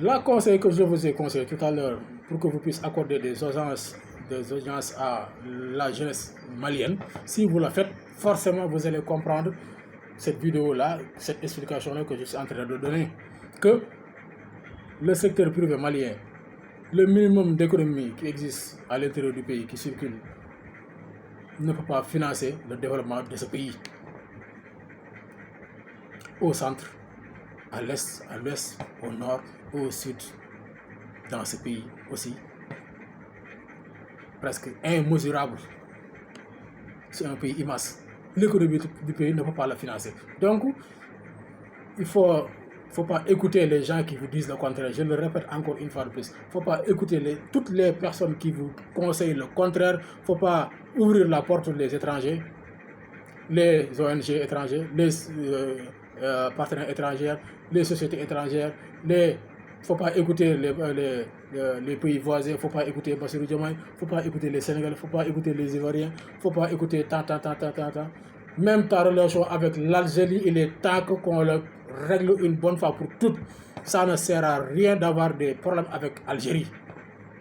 La conseil que je vous ai conseillé tout à l'heure pour que vous puissiez accorder des audiences à la jeunesse malienne, si vous la faites, forcément vous allez comprendre cette vidéo-là, cette explication-là que je suis en train de donner, que le secteur privé malien, le minimum d'économie qui existe à l'intérieur du pays, qui circule, ne peut pas financer le développement de ce pays. Au centre, à l'est, à l'ouest, au nord, au sud, dans ce pays aussi, presque immesurable. C'est un pays immense. L'économie du pays ne peut pas le financer. Donc, il ne faut pas écouter les gens qui vous disent le contraire. Je le répète encore une fois de plus. Il ne faut pas écouter toutes les personnes qui vous conseillent le contraire. Il ne faut pas ouvrir la porte aux étrangers, les ONG étrangers, les partenaires étrangers, les sociétés étrangères, il ne faut pas écouter les pays voisins, il ne faut pas écouter Bassirou Diomaye, il ne faut pas écouter les Sénégalais, il ne faut pas écouter les Ivoiriens, il ne faut pas écouter tant. Même ta relation avec l'Algérie, il est temps qu'on le règle une bonne fois pour toutes. Ça ne sert à rien d'avoir des problèmes avec l'Algérie.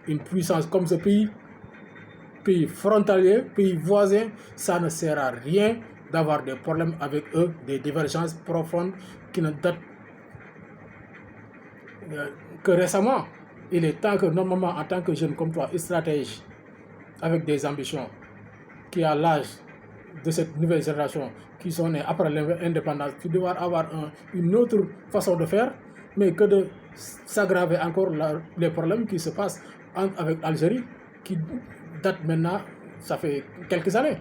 Une puissance comme ce pays frontalier, pays voisin, ça ne sert à rien d'avoir des problèmes avec eux, des divergences profondes qui ne datent que récemment. Il est temps que normalement, en tant que jeune comme toi, stratège, avec des ambitions, qui a l'âge de cette nouvelle génération, qui sont nés après l'indépendance, tu dois avoir une autre façon de faire, mais que de s'aggraver encore les problèmes qui se passent avec l'Algérie, qui datent maintenant, ça fait quelques années.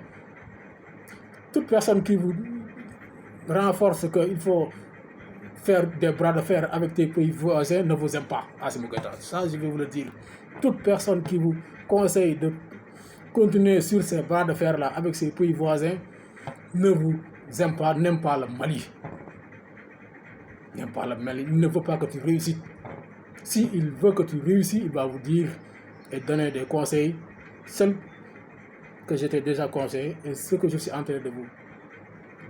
Toute personne qui vous renforce qu'il faut faire des bras de fer avec tes pays voisins ne vous aime pas, Assimi Goïta. Ça, je vais vous le dire. Toute personne qui vous conseille de continuer sur ces bras de fer-là avec ces pays voisins ne vous aime pas, n'aime pas le Mali. N'aime pas le Mali, il ne veut pas que tu réussisses. S'il veut que tu réussisses, il va vous dire et donner des conseils, ceux que j'étais déjà conseillé et ce que je suis en train de vous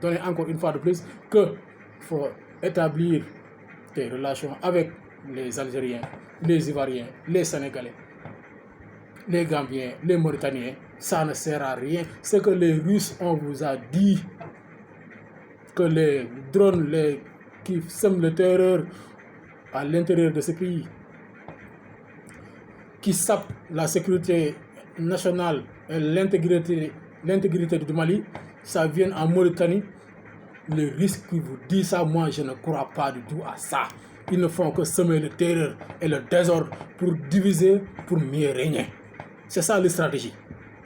donner encore une fois de plus, qu'il faut établir des relations avec les Algériens, les Ivoiriens, les Sénégalais, les Gambiens, les Mauritaniens. Ça ne sert à rien. Ce que les Russes, on vous a dit, que les drones qui sèment le terreur à l'intérieur de ce pays, qui sapent la sécurité nationale et l'intégrité du Mali, ça vient en Mauritanie. Les risques qui vous disent ça, moi je ne crois pas du tout à ça. Ils ne font que semer le terreur et le désordre pour diviser, pour mieux régner. C'est ça la stratégie.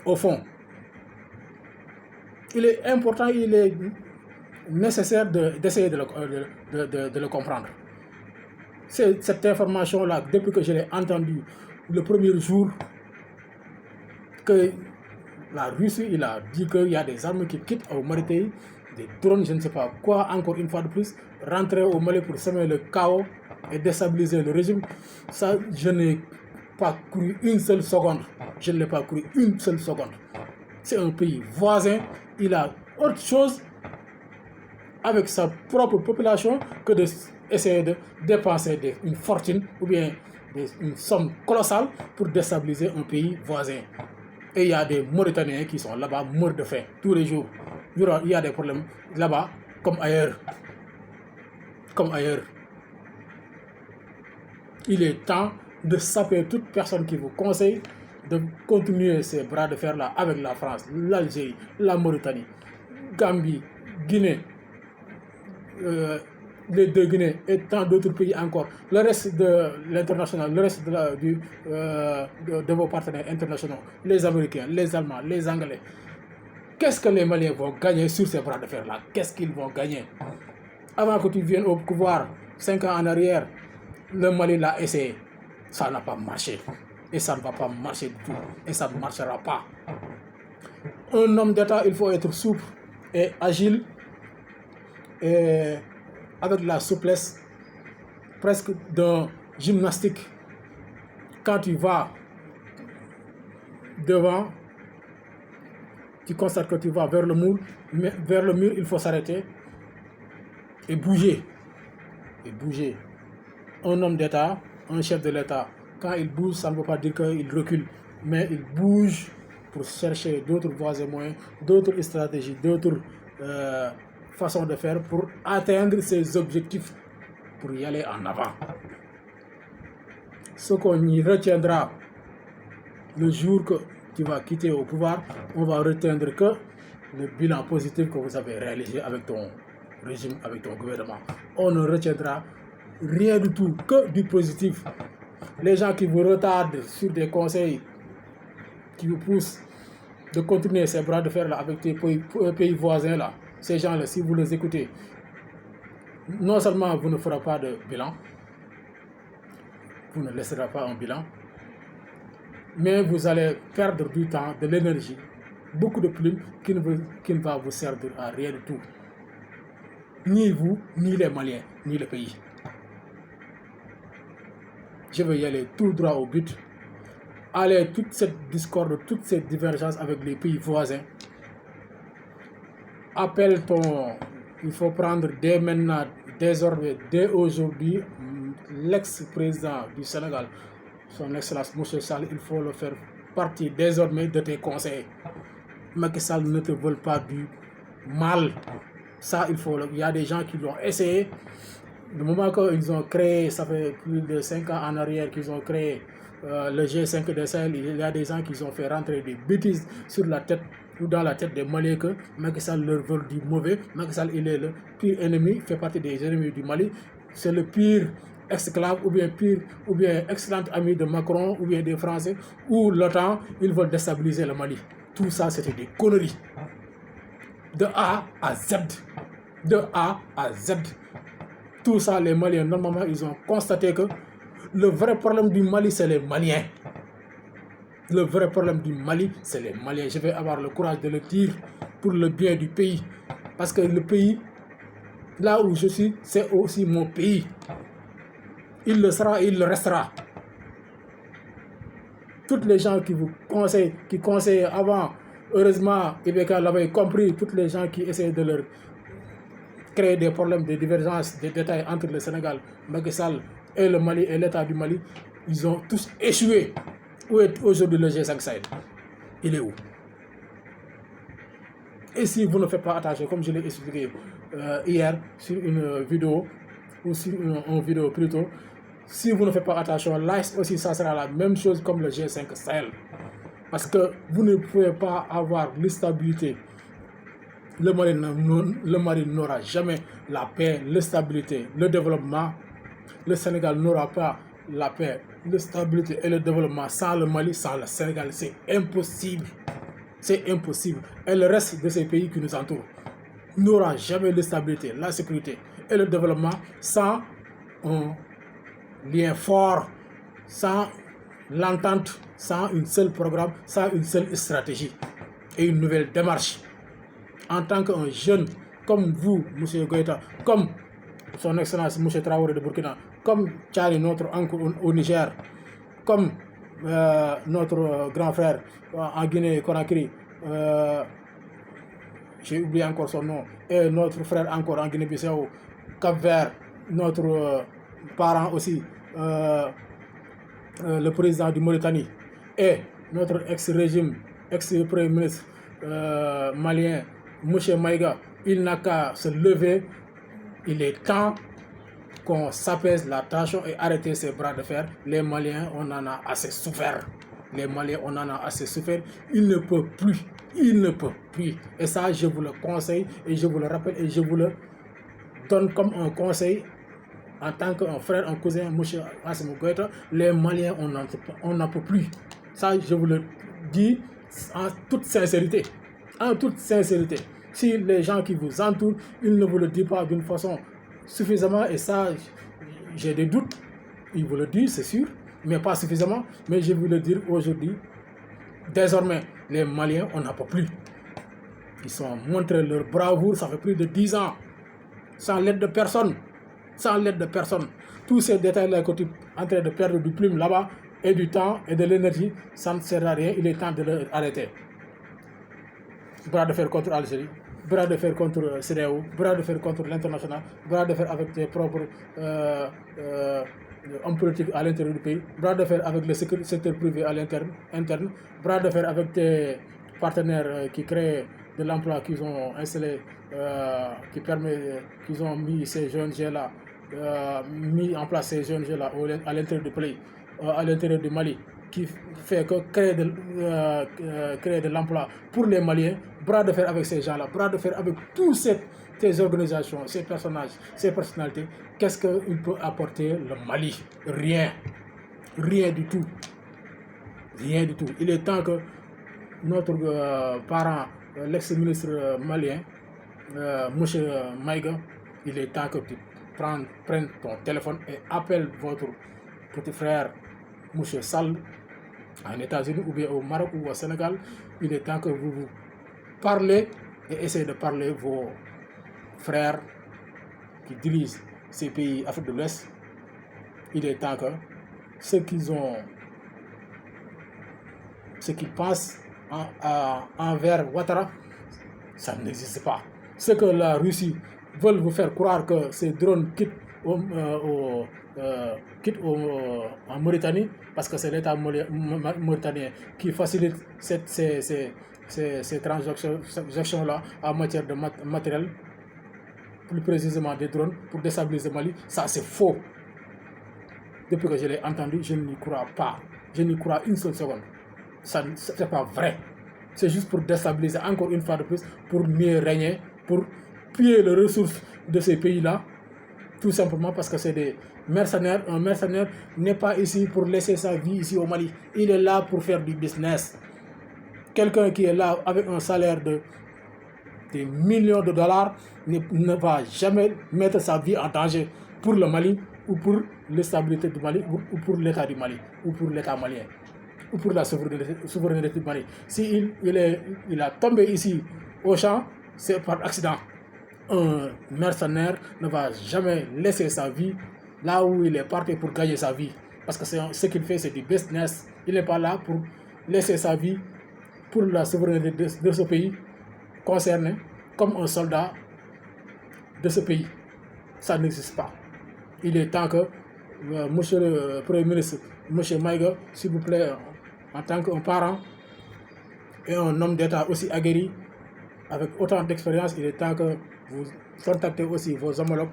Au fond, il est important, il est nécessaire d'essayer de le comprendre. C'est cette information-là, depuis que je l'ai entendue le premier jour, que la Russie, il a dit qu'il y a des armes qui quittent au Mauritanie, des drones, je ne sais pas quoi, encore une fois de plus, rentrer au Mali pour semer le chaos et déstabiliser le régime. Ça, je n'ai pas cru une seule seconde. Je ne l'ai pas cru une seule seconde. C'est un pays voisin, il a autre chose avec sa propre population que d'essayer de dépenser une fortune ou bien une somme colossale pour déstabiliser un pays voisin. Et il y a des Mauritaniens qui sont là-bas morts de faim tous les jours. Il y a des problèmes là-bas comme ailleurs. Comme ailleurs. Il est temps de saper toute personne qui vous conseille de continuer ces bras de fer-là avec la France, l'Algérie, la Mauritanie, Gambie, Guinée, les deux Guinées et tant d'autres pays encore. Le reste de l'international, le reste de vos partenaires internationaux, les Américains, les Allemands, les Anglais. Qu'est-ce que les Maliens vont gagner sur ces bras de fer-là? Qu'est-ce qu'ils vont gagner? Avant que tu viennes au pouvoir, 5 ans en arrière, le Mali l'a essayé. Ça n'a pas marché. Et ça ne va pas marcher du tout. Et ça ne marchera pas. Un homme d'État, il faut être souple et agile et avec la souplesse presque d'un gymnastique. Quand tu vas devant, tu constates que tu vas vers le mur, mais vers le mur, il faut s'arrêter et bouger. Un homme d'État un chef de l'État, quand il bouge, ça ne veut pas dire qu'il recule, mais il bouge pour chercher d'autres voies et moyens, d'autres stratégies, d'autres façons de faire pour atteindre ses objectifs, pour y aller en avant. Ce qu'on y retiendra le jour que tu vas quitter au pouvoir, on va retenir que le bilan positif que vous avez réalisé avec ton régime, avec ton gouvernement. On ne retiendra rien du tout, que du positif. Les gens qui vous retardent sur des conseils qui vous poussent de continuer ces bras de fer là avec tes pays voisins là, ces gens là, si vous les écoutez, non seulement vous ne ferez pas de bilan, vous ne laisserez pas un bilan, mais vous allez perdre du temps, de l'énergie, beaucoup de plumes qui ne va vous servir à rien du tout. Ni vous, ni les Maliens, ni le pays. Je vais y aller tout droit au but. Allez, toute cette discorde, toutes ces divergences avec les pays voisins. Appelle il faut prendre dès maintenant, désormais, dès aujourd'hui, l'ex-président du Sénégal, son excellence M. Sall, il faut le faire partie désormais de tes conseils. Macky Sall ne te veut pas du mal. Ça, il y a des gens qui l'ont essayé. Le moment qu'ils ont créé, ça fait plus de 5 ans en arrière qu'ils ont créé le G5 de Sahel, il y a des gens qui ont fait rentrer des bêtises sur la tête ou dans la tête des Maliens que Macky Sall leur veut du mauvais. Macky Sall, il est le pire ennemi, fait partie des ennemis du Mali. C'est le pire esclave ou bien excellent ami de Macron ou bien des Français, ou l'OTAN, ils veulent déstabiliser le Mali. Tout ça, c'était des conneries. De A à Z. De A à Z. Tout ça, les Maliens, normalement, ils ont constaté que le vrai problème du Mali, c'est les Maliens. Le vrai problème du Mali, c'est les Maliens. Je vais avoir le courage de le dire pour le bien du pays. Parce que le pays, là où je suis, c'est aussi mon pays. Il le sera et il le restera. Toutes les gens qui vous conseillent, qui conseillent avant, heureusement, Ibeka l'avait compris, toutes les gens qui essaient de leur créer des problèmes, des divergences, des détails entre le Sénégal, Macky Sall et le Mali et l'État du Mali, ils ont tous échoué. Où est aujourd'hui le G5 Sahel? Il est où? Et si vous ne faites pas attention, comme je l'ai expliqué hier sur une vidéo, ou sur une vidéo plutôt, si vous ne faites pas attention, là aussi ça sera la même chose comme le G5 Sahel. Parce que vous ne pouvez pas avoir l'instabilité. Le Mali n'aura jamais la paix, la stabilité, le développement. Le Sénégal n'aura pas la paix, la stabilité et le développement sans le Mali, sans le Sénégal. C'est impossible. C'est impossible. Et le reste de ces pays qui nous entourent n'aura jamais la stabilité, la sécurité et le développement sans un lien fort, sans l'entente, sans un seul programme, sans une seule stratégie et une nouvelle démarche. En tant qu'un jeune comme vous, M. Goïta, comme son excellence M. Traoré de Burkina, comme Tchari, notre oncle au Niger, comme notre grand frère en Guinée-Conakry, j'ai oublié encore son nom, et notre frère encore en Guinée-Bissau, Cap-Vert, notre parent aussi, le président du Mauritanie, et notre ex-régime, ex-premier ministre malien, M. Maïga, il n'a qu'à se lever. Il est temps qu'on s'apaise la tension et arrêter ces bras de fer. Les Maliens, on en a assez souffert. Les Maliens, on en a assez souffert. Ils ne peuvent plus. Ils ne peuvent plus. Et ça, je vous le conseille et je vous le rappelle et je vous le donne comme un conseil en tant qu'un frère, un cousin, M. Assimi Goïta. Les Maliens, on n'en peut plus. Ça, je vous le dis en toute sincérité. En toute sincérité. Si les gens qui vous entourent, ils ne vous le disent pas d'une façon suffisamment, et ça, j'ai des doutes, ils vous le disent, c'est sûr, mais pas suffisamment, mais je vais vous le dire aujourd'hui, désormais, les Maliens, on n'en peut plus. Ils ont montré leur bravoure, ça fait plus de 10 ans, sans l'aide de personne, sans l'aide de personne. Tous ces détails-là que tu es en train de perdre du plume là-bas, et du temps, et de l'énergie, ça ne sert à rien, il est temps de l'arrêter. Bras de fer contre Algérie, bras de fer contre CEDEAO, bras de fer contre l'international, bras de fer avec tes propres hommes politiques à l'intérieur du pays, bras de fer avec le secteur privé à interne, bras de fer avec tes partenaires qui créent de l'emploi, qu'ils ont installé, qu'ils ont mis ces jeunes gens-là, mis en place ces jeunes gens-là à l'intérieur du pays, à l'intérieur du Mali, qui fait que créer de l'emploi pour les Maliens, bras de fer avec ces gens-là, bras de fer avec toutes ces organisations, ces personnages, ces personnalités. Qu'est-ce qu'il peut apporter le Mali? Rien. Rien du tout. Rien du tout. Il est temps que notre parent, l'ex-ministre malien, M. Maïga, il est temps que tu prennes ton téléphone et appelles votre petit frère, M. Sall, en États-Unis ou bien au Maroc ou au Sénégal. Il est temps que vous parlez et essayez de parler vos frères qui dirigent ces pays Afrique de l'Ouest. Il est temps que ce qu'ils pensent envers Ouattara, ça n'existe pas. Ce que la Russie veut vous faire croire que ces drones quittent en Mauritanie, parce que c'est l'État mauritanien qui facilite ces transactions-là en matière de matériel, plus précisément des drones, pour déstabiliser le Mali. Ça, c'est faux. Depuis que je l'ai entendu, je n'y crois pas. Je n'y crois une seule seconde. Ça, c'est pas vrai. C'est juste pour déstabiliser encore une fois de plus, pour mieux régner, pour piller les ressources de ces pays-là, tout simplement parce que c'est des mercenaires. Un mercenaire n'est pas ici pour laisser sa vie ici au Mali. Il est là pour faire du business. Quelqu'un qui est là avec un salaire de des millions de dollars ne va jamais mettre sa vie en danger pour le Mali ou pour la stabilité du Mali ou pour l'État du Mali ou pour l'État malien ou pour la souveraineté du Mali. Si il a tombé ici au champ, c'est par accident. Un mercenaire ne va jamais laisser sa vie là où il est parti pour gagner sa vie. Parce que ce qu'il fait, c'est du business. Il n'est pas là pour laisser sa vie pour la souveraineté de ce pays concerné comme un soldat de ce pays. Ça n'existe pas. Il est temps que monsieur le Premier ministre, monsieur Maïga, s'il vous plaît, en tant qu'un parent et un homme d'État aussi aguerri, avec autant d'expérience, il est temps que vous contactez aussi vos homologues,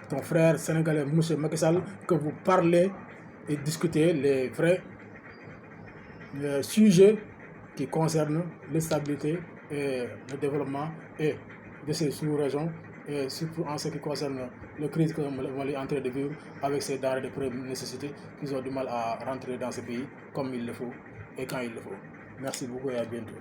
ton frère sénégalais, monsieur Macky Sall, que vous parlez et discutez les vrais sujets qui concernent la stabilité et le développement et de ces sous-régions, et surtout en ce qui concerne la crise que le Mali est en train de vivre avec ces denrées de première nécessité qu'ils ont du mal à rentrer dans ce pays comme il le faut et quand il le faut. Merci beaucoup et à bientôt.